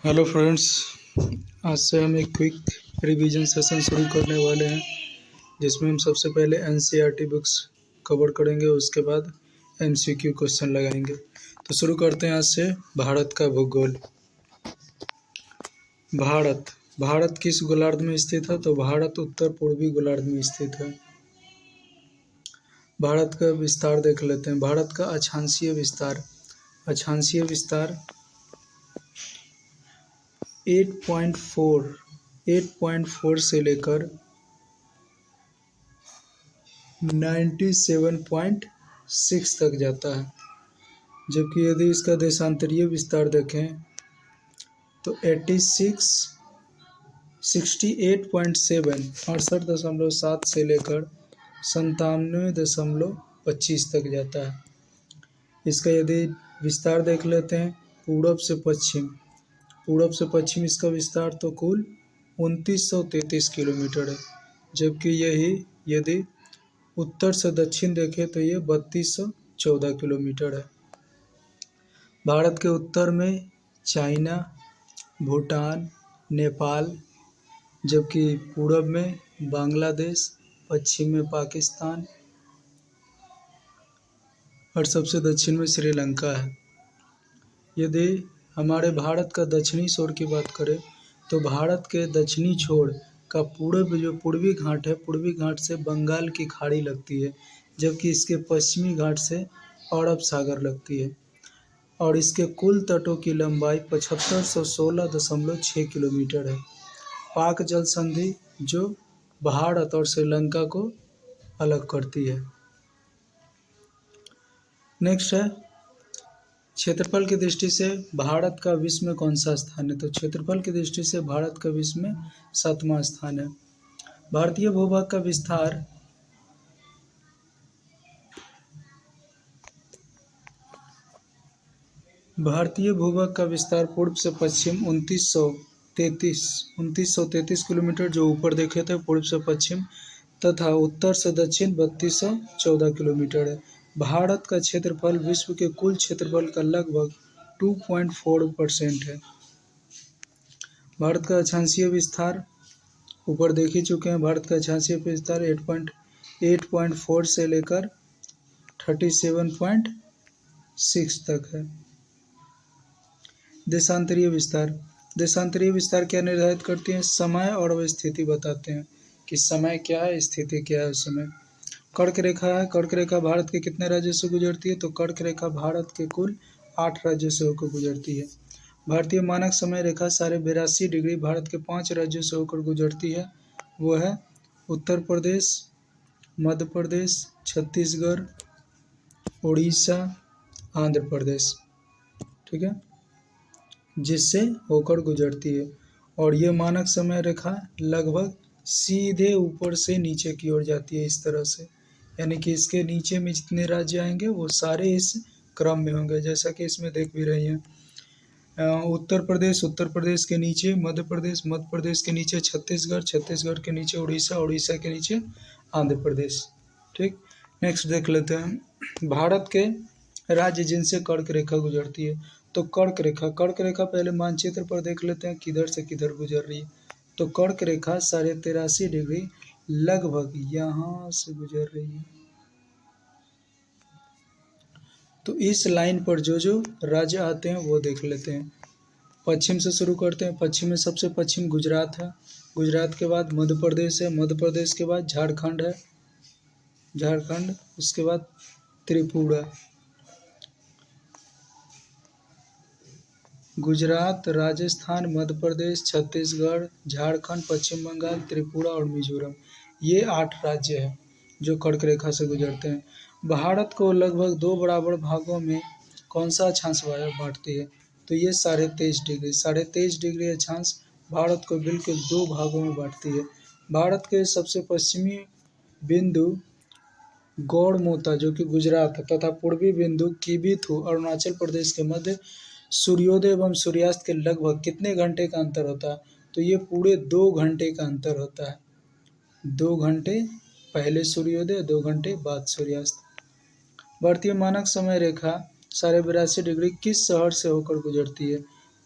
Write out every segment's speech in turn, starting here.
Hello friends. आज से हम एक क्विक रिवीजन सेशन शुरू करने वाले हैं जिसमें हम सबसे पहले एनसीईआरटी बुक्स कवर करेंगे, उसके बाद एमसीक्यू क्वेश्चन लगाएंगे। तो शुरू करते हैं आज से। भारत का भूगोल। भारत किस गोलार्ध में स्थित है? तो भारत उत्तर पूर्वी गोलार्ध में स्थित है। भारत का विस्तार देख लेते हैं। भारत का अक्षांशीय विस्तार 8.4 से लेकर 97.6 तक जाता है। जबकि यदि इसका देशांतरीय विस्तार देखें तो 68.7 से लेकर 97.25 तक जाता है। इसका यदि विस्तार देख लेते हैं पूरब से पश्चिम इसका विस्तार तो कुल 2933 किलोमीटर है। जबकि यही यदि उत्तर से दक्षिण देखें तो ये 3214 किलोमीटर है। भारत के उत्तर में चाइना, भूटान, नेपाल, जबकि पूरब में बांग्लादेश, पश्चिम में पाकिस्तान और सबसे दक्षिण में श्रीलंका है। यदि हमारे भारत का दक्षिणी छोर की बात करें तो भारत के दक्षिणी छोर का पूर्वी घाट है, पूर्वी घाट से बंगाल की खाड़ी लगती है, जबकि इसके पश्चिमी घाट से अरब सागर लगती है। और इसके कुल तटों की लंबाई 7516.6 किलोमीटर है। पाक जल संधि जो भारत और श्रीलंका को अलग करती है। नेक्स्ट है क्षेत्रफल की दृष्टि से भारत का विश्व में कौन सा स्थान है? तो क्षेत्रफल की दृष्टि से भारत का विश्व में 7वां स्थान है। भारतीय भूभाग का विस्तार पूर्व से पश्चिम 2933 किलोमीटर जो ऊपर देखे थे पूर्व से पश्चिम, तथा उत्तर से दक्षिण 3214 किलोमीटर है। भारत का क्षेत्रफल विश्व के कुल क्षेत्रफल का लगभग 2.4% है। भारत का अक्षांशीय विस्तार ऊपर देख ही चुके हैं। भारत का अक्षांशीय विस्तार 8.4 से लेकर 37.6 तक है। देशांतरीय विस्तार क्या निर्धारित करती है? समय और अवस्थिति बताते हैं कि समय क्या है, स्थिति क्या है उस समय। कर्क रेखा है। कर्क रेखा भारत के कितने राज्यों से गुजरती है? तो कर्क रेखा भारत के कुल 8 राज्यों से होकर गुजरती है। भारतीय मानक समय रेखा 82.5 डिग्री भारत के 5 राज्यों से होकर गुजरती है। वो है उत्तर प्रदेश, मध्य प्रदेश, छत्तीसगढ़, उड़ीसा, आंध्र प्रदेश, ठीक है, जिससे होकर गुजरती है। और ये मानक समय रेखा लगभग सीधे ऊपर से नीचे की ओर जाती है इस तरह से, यानी कि इसके नीचे में जितने राज्य आएंगे वो सारे इस क्रम में होंगे, जैसा कि इसमें देख भी रही हैं। उत्तर प्रदेश के नीचे मध्य प्रदेश के नीचे छत्तीसगढ़ के नीचे उड़ीसा के नीचे आंध्र प्रदेश, ठीक। नेक्स्ट देख लेते हैं भारत के राज्य जिनसे कर्क रेखा गुजरती है। तो कर्क रेखा पहले मानचित्र पर देख लेते हैं किधर से किधर गुजर रही है। तो कर्क रेखा 83.5 डिग्री लगभग यहाँ से गुजर रही है। तो इस लाइन पर जो राज्य आते हैं वो देख लेते हैं। पश्चिम से शुरू करते हैं। पश्चिम में सबसे पश्चिम गुजरात है। गुजरात के बाद मध्य प्रदेश है। मध्य प्रदेश के बाद झारखंड है। उसके बाद त्रिपुरा। गुजरात, राजस्थान, मध्य प्रदेश, छत्तीसगढ़, झारखंड, पश्चिम बंगाल, त्रिपुरा और मिजोरम, ये 8 राज्य हैं जो कर्क रेखा से गुजरते हैं। भारत को लगभग 2 बराबर भागों में कौन सा अक्षांश बांटती है? तो ये 23.5 डिग्री अक्षांश भारत को बिल्कुल 2 भागों में बांटती है। भारत के सबसे पश्चिमी बिंदु गौड़मोता जो कि गुजरात है, तथा पूर्वी बिंदु किबिथु अरुणाचल प्रदेश के मध्य सूर्योदय एवं सूर्यास्त के लगभग कितने घंटे का अंतर होता है? तो ये पूरे 2 घंटे का अंतर होता है। 2 घंटे पहले सूर्योदय, 2 घंटे बाद सूर्यास्त। भारतीय मानक समय रेखा 82.5 डिग्री किस शहर से होकर गुजरती है?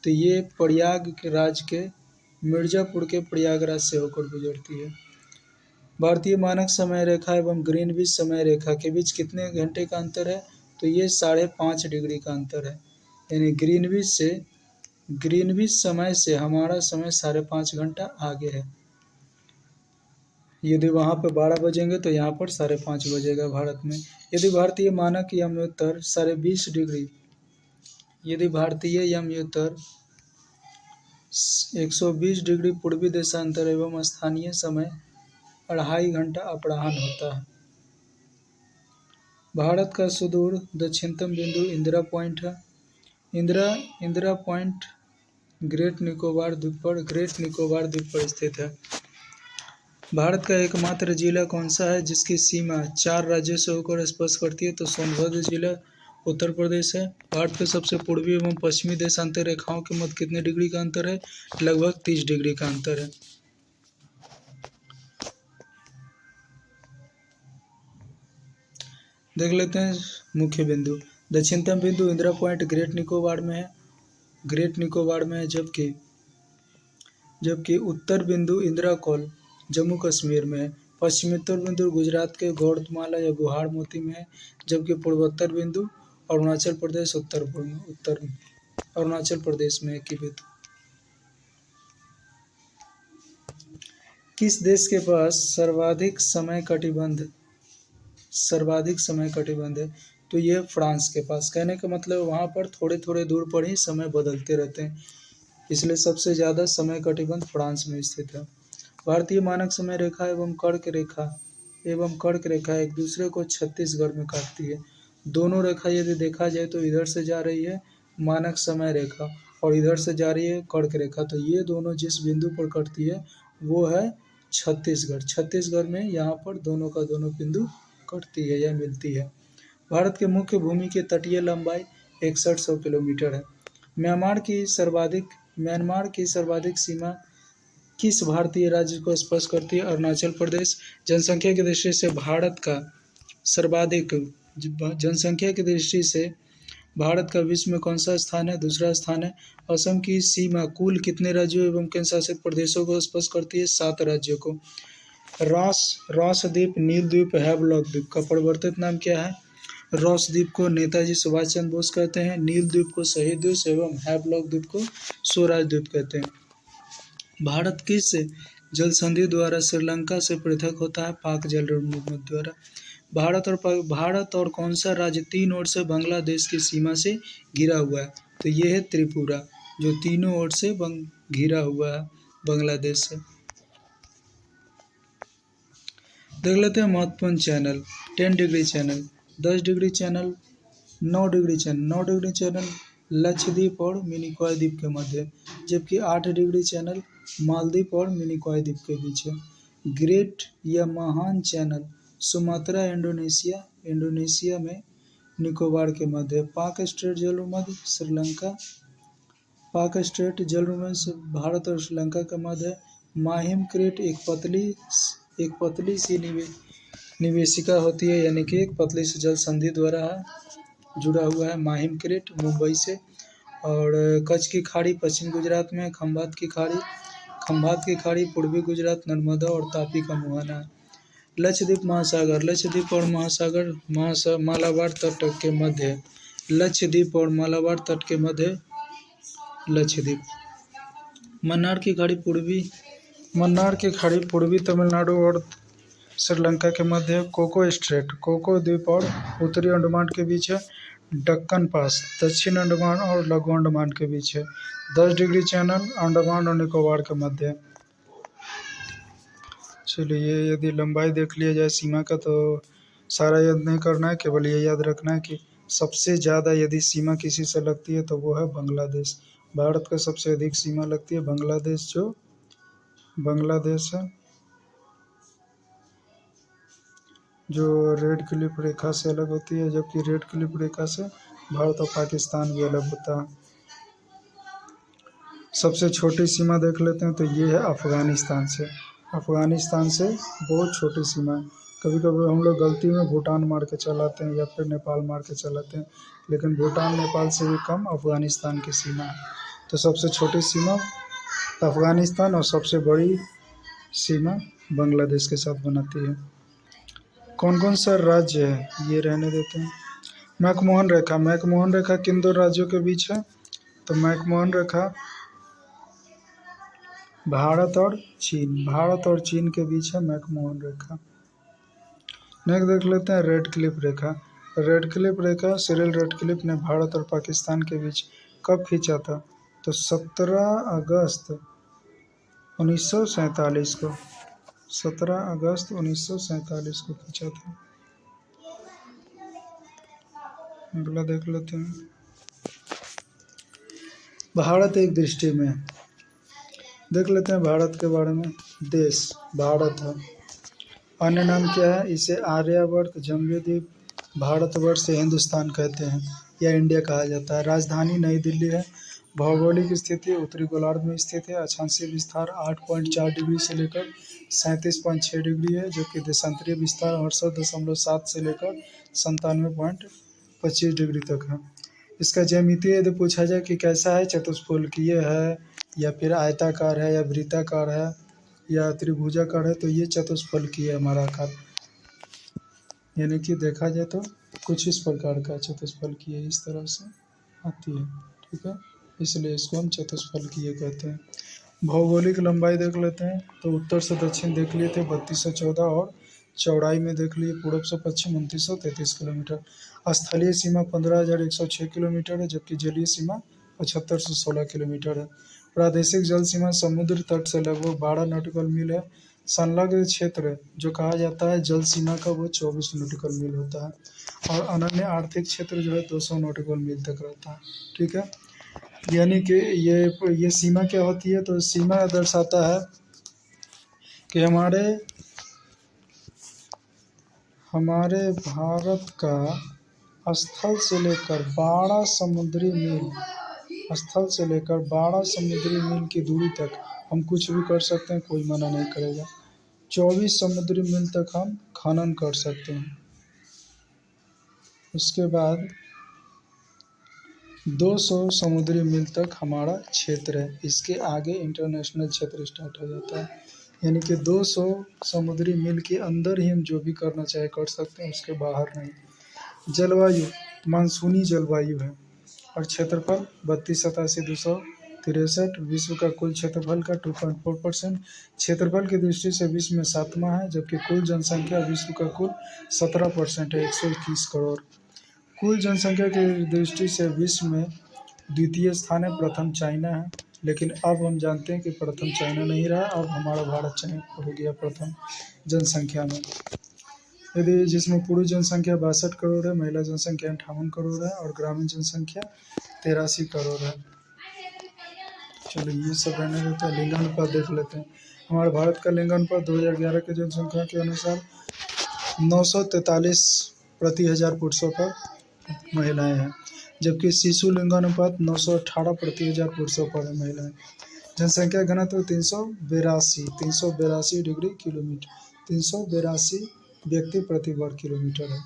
तो ये प्रयाग के राज्य के मिर्ज़ापुर के प्रयागराज से होकर गुजरती है। भारतीय मानक समय रेखा एवं ग्रीनविच समय रेखा के बीच कितने घंटे का अंतर है? तो ये 5.5 डिग्री का अंतर है। यानी ग्रीनविच समय से हमारा समय 5.5 घंटा आगे है। यदि वहाँ पे 12 बजेंगे तो यहाँ पर 5:30 बजेगा भारत में। यदि भारतीय मानक यमोत्तर 20 डिग्री यदि भारतीय यमोत्तर 120 डिग्री पूर्वी देशांतर एवं स्थानीय समय 2.5 घंटा अपराह्न होता है। भारत का सुदूर दक्षिणतम बिंदु इंदिरा पॉइंट है। इंदिरा पॉइंट ग्रेट निकोबार द्वीप पर स्थित है। भारत का एकमात्र जिला कौन सा है जिसकी सीमा 4 राज्यों से होकर स्पर्श करती है? तो सोनभद्र जिला उत्तर प्रदेश है। भारत के सबसे पूर्वी एवं पश्चिमी देशांतर रेखाओं के मध्य कितने डिग्री का अंतर है? लगभग 30 डिग्री का अंतर है। देख लेते हैं मुख्य बिंदु। दक्षिणतम बिंदु इंदिरा पॉइंट ग्रेट निकोबार में है, जबकि उत्तर बिंदु इंदिरा कॉल जम्मू कश्मीर में है। पश्चिमोत्तर बिंदु गुजरात के गौड़माला या गुहार मोती में है, जबकि पूर्वोत्तर बिंदु अरुणाचल प्रदेश में है। की बिंदु किस देश के पास सर्वाधिक समय कटिबंध है? तो ये फ्रांस के पास। कहने का मतलब वहाँ पर थोड़े थोड़े दूर पर ही समय बदलते रहते हैं, इसलिए सबसे ज़्यादा समय कटिबंध फ्रांस में स्थित है। भारतीय मानक समय रेखा एवं कर्क रेखा एक दूसरे को छत्तीसगढ़ में काटती है। दोनों रेखा यदि देखा जाए तो इधर से जा रही है मानक समय रेखा और इधर से जा रही है कर्क रेखा। तो ये दोनों जिस बिंदु पर कटती है वो है छत्तीसगढ़ में। यहाँ पर दोनों का दोनों बिंदु कटती है या मिलती है। भारत के मुख्य भूमि की तटीय लंबाई 6100 किलोमीटर है। म्यांमार की सर्वाधिक सीमा किस भारतीय राज्य को स्पर्श करती है? अरुणाचल प्रदेश। जनसंख्या की दृष्टि से भारत का विश्व में कौन सा स्थान है? दूसरा स्थान है। असम की सीमा कुल कितने राज्यों एवं केंद्र शासित प्रदेशों को स्पर्श करती है? 7 राज्यों को। रॉस द्वीप, नील द्वीप, हैवलॉक द्वीप का परिवर्तित नाम क्या है? रॉस द्वीप को नेताजी सुभाष चंद्र बोस कहते हैं, नील द्वीप को शहीद द्वीप एवं हैवलॉक द्वीप को स्वराज द्वीप कहते हैं। भारत किस जल संधि द्वारा श्रीलंका से पृथक होता है? पाक जल मूवमेंट द्वारा। भारत और कौन सा राज्य 3 ओर से बांग्लादेश की सीमा से घिरा हुआ है? तो ये है त्रिपुरा, जो तीनों ओर से घिरा हुआ है बांग्लादेश से। देख लेते हैं महत्वपूर्ण channel. 10 degree channel, 10 degree channel, 9 degree channel. 9 degree channel Lakshadweep और मिनिकॉय द्वीप के मध्य, जबकि 8 डिग्री चैनल मालदीव और मिनिकॉय द्वीप के बीच है। ग्रेट या महान चैनल सुमात्रा इंडोनेशिया में निकोबार के मध्य। पाक स्ट्रेट जलमध्य श्रीलंका पाक स्ट्रेट जलमध्य भारत और श्रीलंका के मध्य। माहिम क्रेट एक पतली सी निवेशिका होती है, यानी कि एक पतली सी जल संधि द्वारा जुड़ा हुआ है। माहिम क्रेट मुंबई से। और कच्छ की खाड़ी पश्चिम गुजरात में। खंभात की खाड़ी पूर्वी गुजरात, नर्मदा और तापी का मुहाना है। लक्षद्वीप और महासागर मालाबार तट के मध्य। लक्षद्वीप और मालाबार तट के मध्य लक्षद्वीप। मन्नार की खाड़ी पूर्वी तमिलनाडु और श्रीलंका के मध्य। कोको द्वीप और उत्तरी अंडमान के बीच है। दक्कन पास दक्षिण अंडमान और लघु अंडमान के बीच है। 10 डिग्री चैनल अंडमान और निकोबार के मध्य। चलिए, यदि लंबाई देख लिया जाए सीमा का तो सारा याद नहीं करना है, केवल ये याद रखना है कि सबसे ज़्यादा यदि सीमा किसी से लगती है तो वो है बांग्लादेश। भारत का सबसे अधिक सीमा लगती है बांग्लादेश है, जो रेड क्लिफ रेखा से अलग होती है, जबकि रेड क्लिफ रेखा से भारत और पाकिस्तान भी अलग होता है। सबसे छोटी सीमा देख लेते हैं तो ये है अफ़गानिस्तान से बहुत छोटी सीमा है। कभी कभी हम लोग गलती में भूटान मार के चलाते हैं या फिर नेपाल मार के चलाते हैं, लेकिन भूटान नेपाल से भी कम अफ़गानिस्तान की सीमा है। तो सबसे छोटी सीमा अफगानिस्तान और सबसे बड़ी सीमा बांग्लादेश के साथ बनाती है। कौन कौन सा राज्य है ये रहने देते हैं। मैकमोहन रेखा किन दो राज्यों के बीच है। तो मैकमोहन रेखा भारत और चीन के बीच है मैकमोहन रेखा। नेक्स्ट देख लेते हैं रेड क्लिफ रेखा। रेड क्लिफ रेखा सिरिल रेडक्लिफ ने भारत और पाकिस्तान के बीच कब खींचा था। तो 17 अगस्त 1947 को 17 अगस्त 1947 को खींचा था। अगला देख लेते हैं भारत एक दृष्टि में। देख लेते हैं भारत के बारे में। देश भारत है। अन्य नाम क्या है। इसे आर्यावर्त, जम्बूद्वीप, भारतवर्ष से हिंदुस्तान कहते हैं या इंडिया कहा जाता है। राजधानी नई दिल्ली है। भौगोलिक स्थिति उत्तरी गोलार्ध में स्थित है। अक्षांशीय विस्तार 8.4 डिग्री से लेकर 37.6 डिग्री है, जबकि देशांतरीय विस्तार 68.7 से लेकर 97.25 डिग्री तक है। इसका ज्यामिति यदि पूछा जाए कि कैसा है, चतुष्फलकीय है या फिर आयताकार है या वृत्ताकार है या त्रिभुजाकार है, तो ये चतुष्फलकीय है हमारा आकार। यानी कि देखा जाए तो कुछ इस प्रकार का चतुष्फलकीय इस तरह से आती है। ठीक है, इसलिए इसको हम चतुष्फलकीय कहते हैं। भौगोलिक लंबाई देख लेते हैं। तो उत्तर से दक्षिण देख लिए थे 3214 और चौड़ाई में देख लिए पूर्व से पश्चिम 2933 किलोमीटर। स्थलीय सीमा 15,106 किलोमीटर है, जबकि जलीय सीमा 7516 किलोमीटर है। प्रादेशिक जल सीमा समुद्र तट से लगभग 12 नॉटिकल मील है। संलग्न क्षेत्र जो कहा जाता है जल सीमा का, वो 24 नॉटिकल मील होता है। और अनन्य आर्थिक क्षेत्र जो है 200 नॉटिकल मील तक रहता है। ठीक है, यानी कि ये सीमा क्या होती है। तो सीमा दर्शाता है कि हमारे भारत का स्थल से लेकर 12 समुद्री मील की दूरी तक हम कुछ भी कर सकते हैं, कोई मना नहीं करेगा। 24 समुद्री मील तक हम खनन कर सकते हैं। उसके बाद 200 समुद्री मील तक हमारा क्षेत्र है। इसके आगे इंटरनेशनल क्षेत्र स्टार्ट हो जाता है। यानी कि 200 समुद्री मील के अंदर ही हम जो भी करना चाहे कर सकते हैं, उसके बाहर नहीं। जलवायु मानसूनी जलवायु है और क्षेत्रफल 32,87,263। विश्व का कुल क्षेत्रफल का 2.4%। क्षेत्रफल की दृष्टि से विश्व में 7वां है, जबकि कुल जनसंख्या विश्व का कुल 17% है, 121 करोड़। कुल जनसंख्या की दृष्टि से विश्व में द्वितीय स्थान है, प्रथम चाइना है। लेकिन अब हम जानते हैं कि प्रथम चाइना नहीं रहा, अब हमारा भारत चाइना हो गया प्रथम जनसंख्या में। यदि जिसमें पुरुष जनसंख्या 62 करोड़ है, महिला जनसंख्या 58 करोड़ है और ग्रामीण जनसंख्या 83 करोड़ है। चलो ये सब रहने देते हैं। लिंगानुपात देख लेते हैं। हमारे भारत का लिंगानुपात 2011 की जनसंख्या के अनुसार 943 प्रति 1000 पुरुषों पर महिलाएं हैं, जबकि शिशु लिंगानुपात 918 प्रति 1000 पुरुषों पर है महिलाएं। जनसंख्या घनत्व 382 डिग्री किलोमीटर 382 व्यक्ति प्रति वर्ग किलोमीटर है।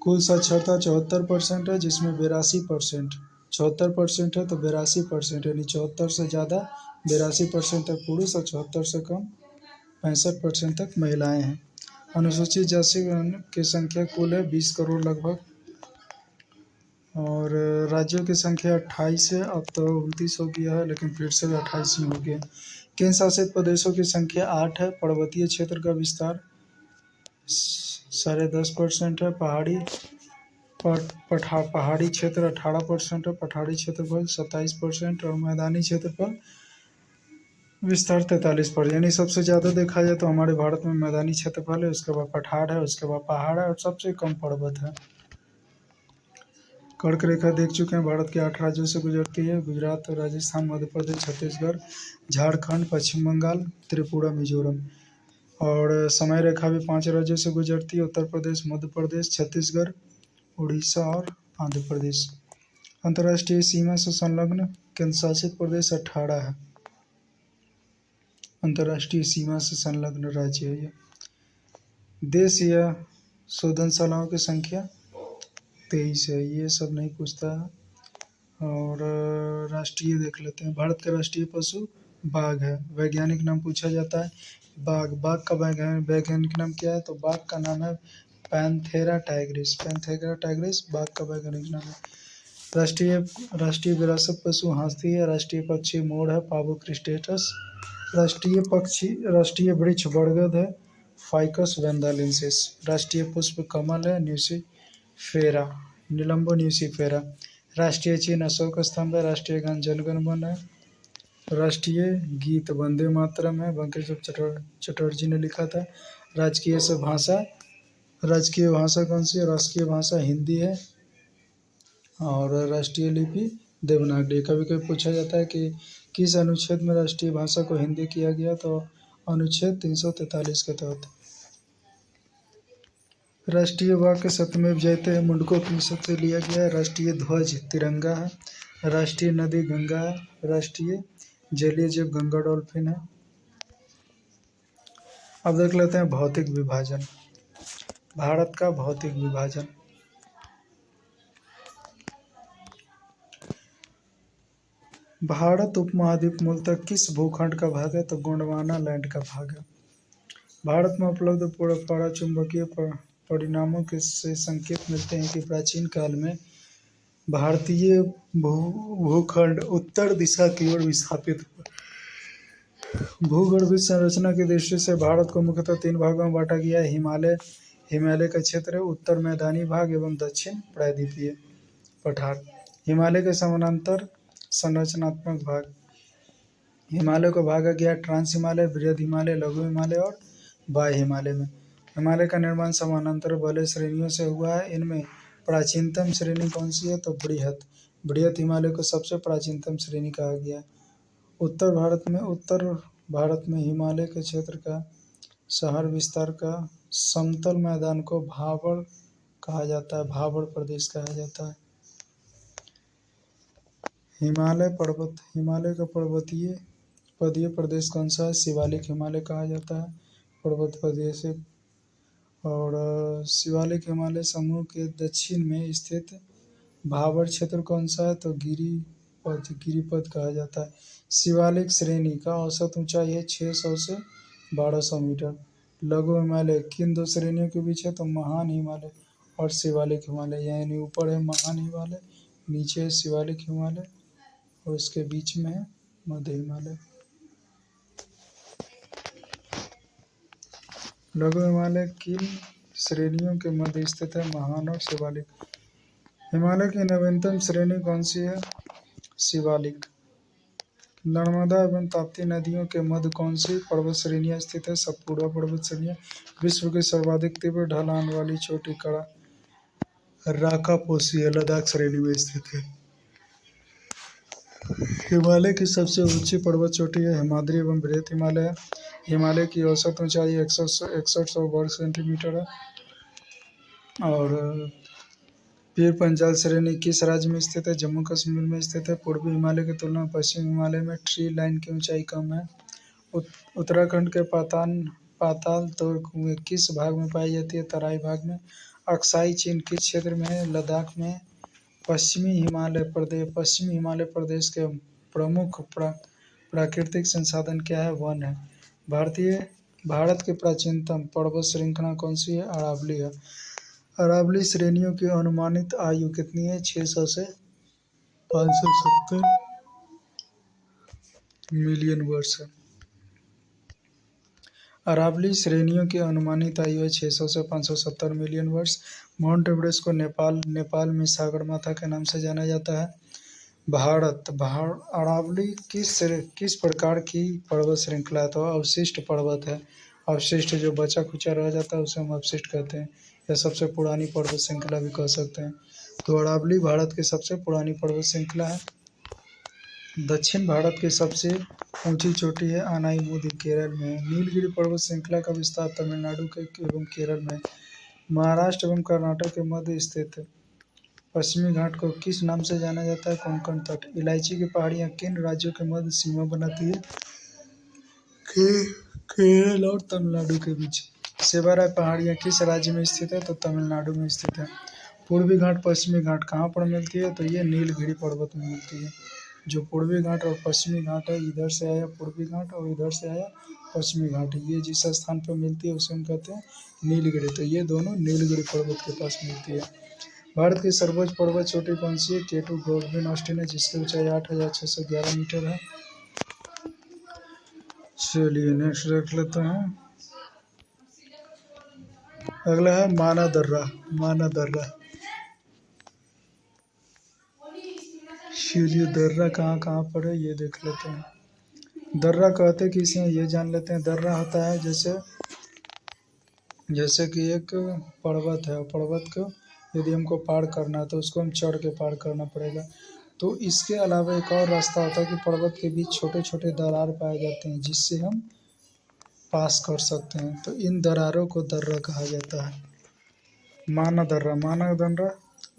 कुल साक्षरता 74% है, जिसमें 82% 74% है तो 82%, यानी 74 से ज़्यादा 82% तक पुरुष और 74 से कम 65% तक महिलाएं हैं। अनुसूचित जाति की संख्या कुल है 20 करोड़ लगभग। और राज्यों की संख्या 28 है, अब तो 29 हो गया है, लेकिन फिर से 28 ही हो गया। केंद्र शासित प्रदेशों की संख्या 8 है। पर्वतीय क्षेत्र का विस्तार 10.5% है। पहाड़ी क्षेत्र 18% है। पठारी क्षेत्रफल 27% और मैदानी क्षेत्रफल विस्तार 43%। यानी सबसे ज़्यादा देखा जाए तो हमारे भारत में मैदानी क्षेत्रफल है, उसके बाद पठार है, उसके बाद पहाड़ है और सबसे कम पर्वत है। कर्क रेखा देख चुके हैं। भारत के 8 राज्यों से गुजरती है। गुजरात, राजस्थान, मध्य प्रदेश, छत्तीसगढ़, झारखंड, पश्चिम बंगाल, त्रिपुरा, मिजोरम। और समय रेखा भी 5 राज्यों से गुजरती है। उत्तर प्रदेश, मध्य प्रदेश, छत्तीसगढ़, उड़ीसा और आंध्र प्रदेश। अंतर्राष्ट्रीय सीमा से संलग्न केंद्र शासित प्रदेश 18 है। अंतर्राष्ट्रीय सीमा से संलग्न राज्य है ये। देश या शोधनशालाओं की संख्या 23 है, ये सब नहीं पूछता है। और राष्ट्रीय देख लेते हैं। भारत का राष्ट्रीय पशु बाघ है। वैज्ञानिक नाम पूछा जाता है बाघ। बाघ का वैज्ञानिक नाम क्या है? तो बाघ का नाम है पैंथेरा टाइग्रिस। पैंथेरा टाइग्रिस बाघ का वैज्ञानिक नाम है। राष्ट्रीय राष्ट्रीय विरासत पशु हाथी है। राष्ट्रीय पक्षी मोर है, पावो क्रिस्टेटस। राष्ट्रीय वृक्ष बरगद है, फाइकस वैंडालेंसिस। राष्ट्रीय पुष्प कमल है, न्यूसिफेरा, निलंबो न्यूसिफेरा। राष्ट्रीय चिन्ह अशोक स्तंभ है। राष्ट्रीय गान जनगण मन है। राष्ट्रीय गीत वंदे मातरम है, बंकिम चंद्र चटर्जी ने लिखा था। राजकीय भाषा कौन सी है? राष्ट्रीय भाषा हिंदी है। और राष्ट्रीय लिपि देवनागरी। कभी कभी पूछा जाता है कि किस अनुच्छेद में राष्ट्रीय भाषा को हिंदी किया गया? तो अनुच्छेद 343 के तहत। राष्ट्रीय वाक्य सत्यमेव जयते मुंडकोपनिषद से लिया गया है। राष्ट्रीय ध्वज तिरंगा है। राष्ट्रीय नदी गंगा है। राष्ट्रीय जलीय जीव गंगा डॉल्फिन है। अब देख लेते हैं भौतिक विभाजन। भारत का भौतिक विभाजन। भारत उपमहाद्वीप मूलतः किस भूखंड का भाग है? तो गोंडवाना लैंड का भाग है। भारत में उपलब्ध पराचुंबकीय परिणामों से संकेत मिलते हैं कि प्राचीन काल में भारतीय भूखंड उत्तर दिशा की ओर विस्थापित हुआ। भूगर्भीय संरचना की दृष्टि से भारत को मुख्यतः 3 भागों में बांटा गया है। हिमालय का क्षेत्र, उत्तर मैदानी भाग एवं दक्षिण प्रायद्वीपीय पठार। हिमालय के समानांतर संरचनात्मक भाग। हिमालय को भागा गया ट्रांस हिमालय, बृहद हिमालय, लघु हिमालय और बाह्य हिमालय में। हिमालय का निर्माण समानांतर वलय श्रेणियों से हुआ है। इनमें प्राचीनतम श्रेणी कौन सी है? तो बृहद हिमालय को सबसे प्राचीनतम श्रेणी कहा गया है। उत्तर भारत में हिमालय के क्षेत्र का शहर विस्तार का समतल मैदान को भाबर कहा जाता है, भाबर प्रदेश कहा जाता है। हिमालय का पदीय प्रदेश कौन सा है? शिवालिक हिमालय कहा जाता है, पर्वत प्रदेश है। और शिवालिक हिमालय समूह के दक्षिण में स्थित भाबर क्षेत्र कौन सा है? तो गिरिपद कहा जाता है। शिवालिक श्रेणी का औसत ऊंचाई है 600 से 1200 मीटर। लघु हिमालय किन 2 श्रेणियों के बीच है? तो महान हिमालय और शिवालिक हिमालय। यानी ऊपर है महान हिमालय, नीचे है शिवालिक हिमालय और इसके बीच में है मध्य हिमालय। लघु हिमालय किन श्रेणियों के मध्य स्थित है? महान और शिवालिक। हिमालय की नवीनतम श्रेणी कौन सी है? शिवालिक। नर्मदा एवं ताप्ती नदियों के मध्य कौन सी पर्वत श्रेणियां स्थित है? सतपुड़ा पर्वत श्रेणियां। विश्व की सर्वाधिक तीव्र ढलान वाली चोटी कड़ा राकापोसी लद्दाख श्रेणी में स्थित है। हिमालय की सबसे ऊंची पर्वत चोटी है हिमाद्री एवं बृहद हिमालय है। हिमालय की औसत ऊंचाई 6100 वर्ग सेंटीमीटर है। और पीर पंजाल श्रेणी किस राज्य में स्थित है? जम्मू कश्मीर में स्थित है। पूर्वी हिमालय की तुलना में पश्चिम हिमालय में ट्री लाइन की ऊंचाई कम है। उत्तराखंड के पाताल तोड़ कुएं किस भाग में पाई जाती है? तराई भाग में। अक्साई चीन किस क्षेत्र में है? लद्दाख में। पश्चिमी हिमालय प्रदेश के प्रमुख प्राकृतिक संसाधन क्या है? वन है। भारत की प्राचीनतम पर्वत श्रृंखला कौन सी है? अरावली है। अरावली श्रेणियों की अनुमानित आयु कितनी है? 600 से 570 मिलियन वर्ष है। अरावली श्रेणियों की अनुमानित आयु है 600 से 570 मिलियन वर्ष। माउंट एवरेस्ट को नेपाल में सागरमाथा के नाम से जाना जाता है। अरावली किस प्रकार की पर्वत श्रृंखला है? तो अवशिष्ट पर्वत है। अवशिष्ट जो बचा खुचा रह जाता है उसे हम अवशिष्ट कहते हैं, या सबसे पुरानी पर्वत श्रृंखला भी कह सकते हैं। तो अरावली भारत की सबसे पुरानी पर्वत श्रृंखला है। दक्षिण भारत की सबसे ऊंची चोटी है अनाईमुदी, केरल में। नीलगिरी पर्वत श्रृंखला का विस्तार तमिलनाडु के एवं केरल में, महाराष्ट्र एवं कर्नाटक के मध्य स्थित है। पश्चिमी घाट को किस नाम से जाना जाता है? कोंकण तट। इलायची की पहाड़ियाँ किन राज्यों के मध्य सीमा बनाती है? केरल और तमिलनाडु के बीच। सेवाराय पहाड़ियाँ किस राज्य में स्थित है? तो तमिलनाडु में स्थित है। पूर्वी घाट पश्चिमी घाट कहाँ पर मिलती है? तो ये नीलगिरी पर्वत में मिलती है। जो पूर्वी घाट और पश्चिमी घाट है, इधर से आया पूर्वी घाट और इधर से आया पश्चिमी घाट, ये जिस स्थान पर मिलती है उसे हम कहते हैं नीलगिरी। तो ये दोनों नीलगिरी पर्वत के पास मिलती है। भारत की सर्वोच्च पर्वत चोटी कौन सी है? केटू गोल्डन ऑस्टिन है, जिसकी ऊंचाई 8,611 मीटर है। चलिए नेक्स्ट देख लेते हैं। अगला है माना दर्रा। माना दर्रा, चलिए दर्रा कहाँ कहाँ पर है ये देख लेते हैं। दर्रा कहते किसे हैं ये जान लेते हैं। दर्रा होता है जैसे कि एक पर्वत है, और पर्वत को यदि हमको पार करना है तो उसको हम चढ़ के पार करना पड़ेगा। तो इसके अलावा एक और रास्ता होता है कि पर्वत के बीच छोटे छोटे दरार पाए जाते हैं, जिससे हम पास कर सकते हैं। तो इन दरारों को दर्रा कहा जाता है। माना दर्रा। माना दर्रा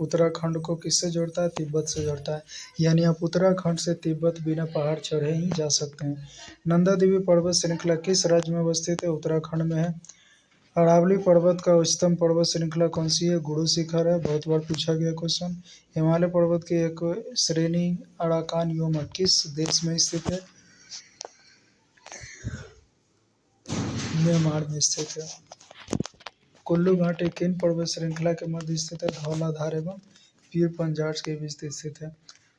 उत्तराखंड को किससे जोड़ता है? तिब्बत से जोड़ता है। यानी आप उत्तराखंड से तिब्बत बिना पहाड़ चढ़े ही जा सकते हैं। नंदा देवी पर्वत श्रृंखला किस राज्य में अवस्थित है? उत्तराखंड में है। अरावली पर्वत का उच्चतम पर्वत श्रृंखला कौन सी है? गुरु शिखर है, बहुत बार पूछा गया क्वेश्चन। हिमालय पर्वत की एक श्रेणी अराकान योमा किस देश में स्थित है? म्यांमार में स्थित है। कुल्लू घाटी किन पर्वत श्रृंखला के मध्य स्थित है? धौलाधार एवं पीर पंजाब के बीच स्थित है।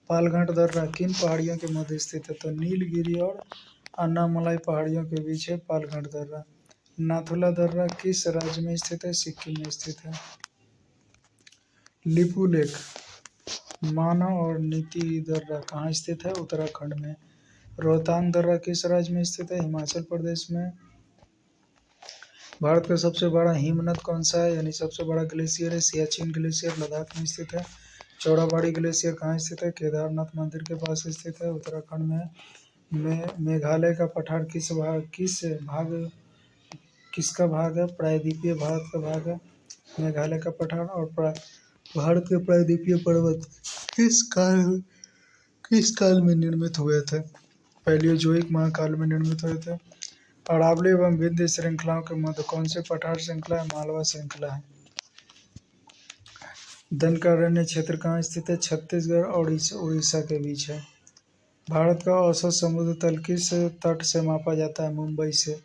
पालघाट दर्रा किन पहाड़ियों के मध्य स्थित है? तो नीलगिरी और अन्नामलाई पहाड़ियों के बीच है पालघाट दर्रा। नाथुला दर्रा किस राज्य में स्थित है? सिक्किम में स्थित है। लिपू लेक, मानव और नीति दर्रा कहाँ स्थित है? उत्तराखंड में। रोहतांग दर्रा किस राज्य में स्थित है? हिमाचल प्रदेश में। भारत का सबसे बड़ा हिमनद कौन सा है? यानी सबसे बड़ा ग्लेशियर है सियाचिन ग्लेशियर, लद्दाख में स्थित है। चौड़ाबाड़ी ग्लेशियर कहाँ स्थित है? केदारनाथ मंदिर के पास स्थित है, उत्तराखंड में। मेघालय का पठार किसका भाग है? प्रायद्वीपीय भारत का भाग है मेघालय का पठार। और भारत के प्रायद्वीपीय पर्वत किस काल में निर्मित हुए थे? पैलियोजोइक महाकाल में निर्मित हुए थे। अरावली एवं विंध्य श्रृंखलाओं के मध्य कौन से पठार श्रृंखला है? मालवा श्रृंखला है। दंडकारण्य क्षेत्र कहाँ स्थित है? छत्तीसगढ़ और उड़ीसा के बीच है। भारत का औसत समुद्र तल किस तट से मापा जाता है? मुंबई से।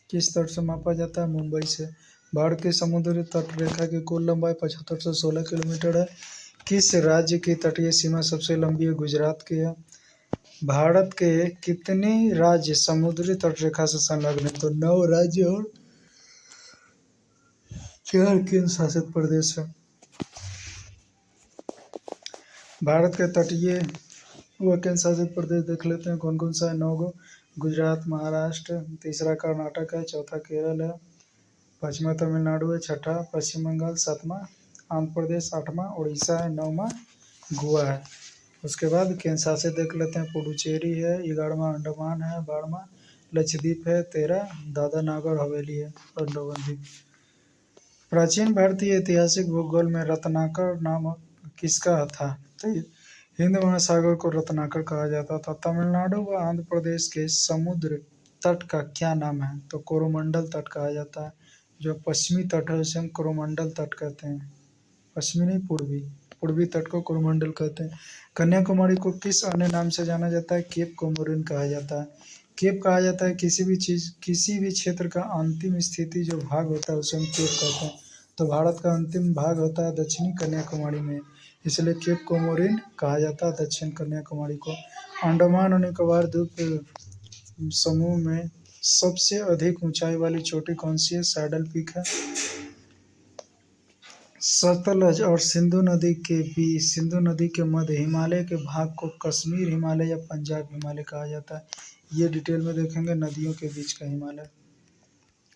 किस तट से मापा जाता है? मुंबई से। भारत की समुद्री तट रेखा की कुल लंबाई 7516 किलोमीटर है। किस राज्य की तटीय सीमा सबसे लंबी है? गुजरात की है। भारत के कितने राज्य समुद्री तट रेखा से संलग्न है? तो 9 राज्य और 4 केंद्र शासित प्रदेश है। भारत के तटीय व केंद्र शासित प्रदेश देख लेते हैं कौन कौन सा है। 9 गो। गुजरात, महाराष्ट्र, तीसरा कर्नाटक है, चौथा केरल है, पांचवा तमिलनाडु है, छठा पश्चिम बंगाल, सातवां आंध्र प्रदेश, आठवां उड़ीसा है, 9वां गोवा है। उसके बाद केंद्र शासित देख लेते हैं। पुडुचेरी है, 11वां अंडमान है, 12वां लक्षद्वीप है, 13 दादरा नागर हवेली है, अंडमान द्वीप। प्राचीन भारतीय ऐतिहासिक भूगोल में रत्नाकर नाम किसका था? तो हिंद महासागर को रत्नाकर कहा जाता था। तमिलनाडु व आंध्र प्रदेश के समुद्र तट का क्या नाम है? तो कोरोमंडल तट कहा जाता है। जो पश्चिमी तट है उसे हम कोरोमंडल तट कहते हैं। पश्चिमी नहीं, पूर्वी तट को कोरोमंडल कहते हैं। कन्याकुमारी को किस अन्य नाम से जाना जाता है? केप कोमोरिन कहा जाता है। केप कहा जाता है किसी भी क्षेत्र का अंतिम स्थिति जो भाग होता है उसे हम केप कहते हैं। तो भारत का अंतिम भाग होता है दक्षिणी कन्याकुमारी में, इसलिए केप कोमोरिन कहा जाता है दक्षिण कन्याकुमारी को। अंडमान और निकोबार द्वीप समूह में सबसे अधिक ऊंचाई वाली चोटी कौन सी है? सैडल पीक है। सतलज और सिंधु नदी के मध्य हिमालय के भाग को कश्मीर हिमालय या पंजाब हिमालय कहा जाता है। ये डिटेल में देखेंगे, नदियों के बीच का हिमालय।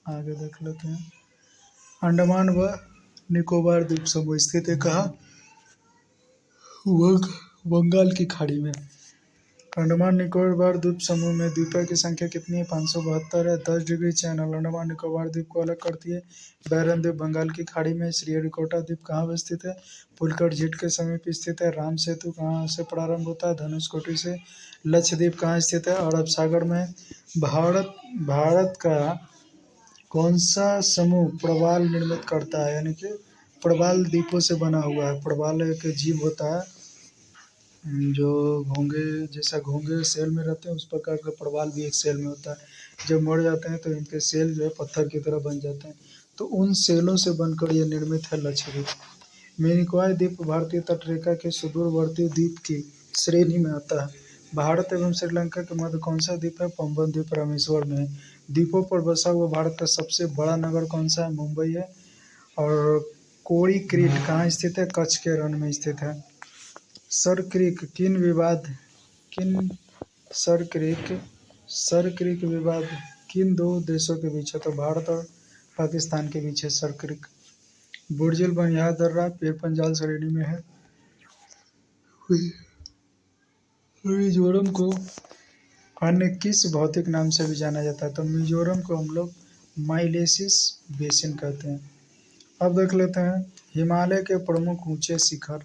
आगे देख लेते हैं। अंडमान व निकोबार द्वीप समूह स्थित है कहाँ? बंगाल की खाड़ी में। अंडमान निकोबार द्वीप समूह में द्वीपों की संख्या कितनी है? 572 है। 10 डिग्री चैनल अंडमान निकोबार द्वीप को अलग करती है। बैरन द्वीप बंगाल की खाड़ी में। श्रीहरिकोटा द्वीप कहाँ स्थित है? पुलकट झील के समीप स्थित है। राम सेतु कहाँ से प्रारंभ होता है? धनुषकोटी से। लक्षद्वीप कहाँ स्थित है? अरब सागर में। भारत का कौन सा समूह प्रवाल निर्मित करता है? यानी कि प्रवाल द्वीपों से बना हुआ है। प्रवाल एक जीव होता है जो घोंघे जैसा घोंघे सेल में रहते हैं, उस प्रकार का प्रवाल भी एक सेल में होता है। जब मर जाते हैं तो इनके सेल जो है पत्थर की तरह बन जाते हैं। तो उन सेलों से बनकर यह निर्मित है लक्षद्वीप। मिनिकॉय द्वीप भारतीय तटरेखा के सुदूरवर्ती द्वीप की श्रेणी में आता है। भारत एवं श्रीलंका के मध्य कौन सा द्वीप है? पंबन द्वीप रामेश्वर में है। द्वीपों पर बसा हुआ भारत का सबसे बड़ा नगर कौन सा है? मुंबई है। और कोड़ी क्रीट कहाँ स्थित है? कच्छ के रण में स्थित है। सर क्रीक किन सर क्रीक सर क्रीक विवाद किन दो देशों के बीच है? तो भारत और पाकिस्तान के बीच है सर क्रीक। बुर्जिल बनियाद दर्रा पेड़ श्रेणी में है। मिजोरम को अन्य किस भौतिक नाम से भी जाना जाता है? तो मिजोरम को हम लोग माइलेसिस बेसिन कहते हैं। अब देख लेते हैं हिमालय के प्रमुख ऊंचे शिखर।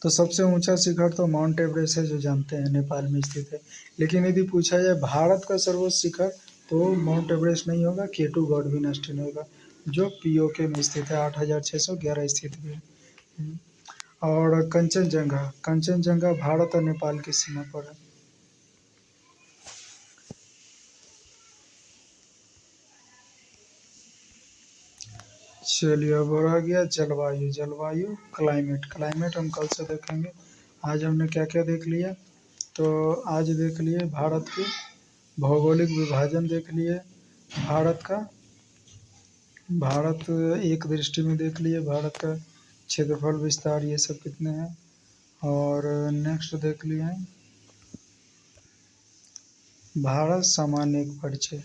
तो सबसे ऊंचा शिखर तो माउंट एवरेस्ट है, जो जानते हैं नेपाल में स्थित है। लेकिन यदि पूछा जाए भारत का सर्वोच्च शिखर, तो माउंट एवरेस्ट नहीं होगा, केटू गॉड भी नष्ट नहीं होगा, जो पीओके में स्थित है, 8611 स्थित भी है। और कंचनजंगा भारत और नेपाल की सीमा पर है। चलिए अब रह गया जलवायु क्लाइमेट हम कल से देखेंगे। आज हमने क्या क्या देख लिया? तो आज देख लिए भारत की भौगोलिक विभाजन, देख लिए भारत एक दृष्टि में देख लिए भारत का क्षेत्रफल विस्तार ये सब कितने हैं। और नेक्स्ट देख लिए हैं भारत सामान्य एक परिचय।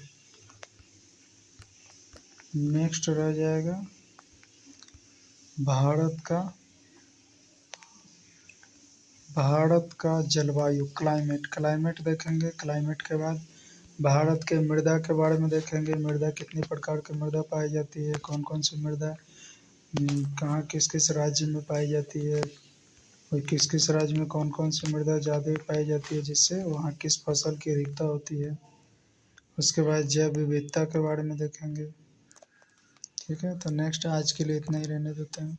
नेक्स्ट रह जाएगा भारत का जलवायु क्लाइमेट देखेंगे। क्लाइमेट के बाद भारत के मृदा के बारे में देखेंगे। मृदा कितनी प्रकार की मृदा पाई जाती है, कौन कौन सी मृदा कहाँ किस किस राज्य में पाई जाती है, और किस किस राज्य में कौन कौन सी मृदा ज़्यादा पाई जाती है, जिससे वहाँ किस फसल की अधिकता होती है। उसके बाद जैव विविधता के बारे में देखेंगे। ठीक है, तो नेक्स्ट आज के लिए इतना ही रहने देते हैं।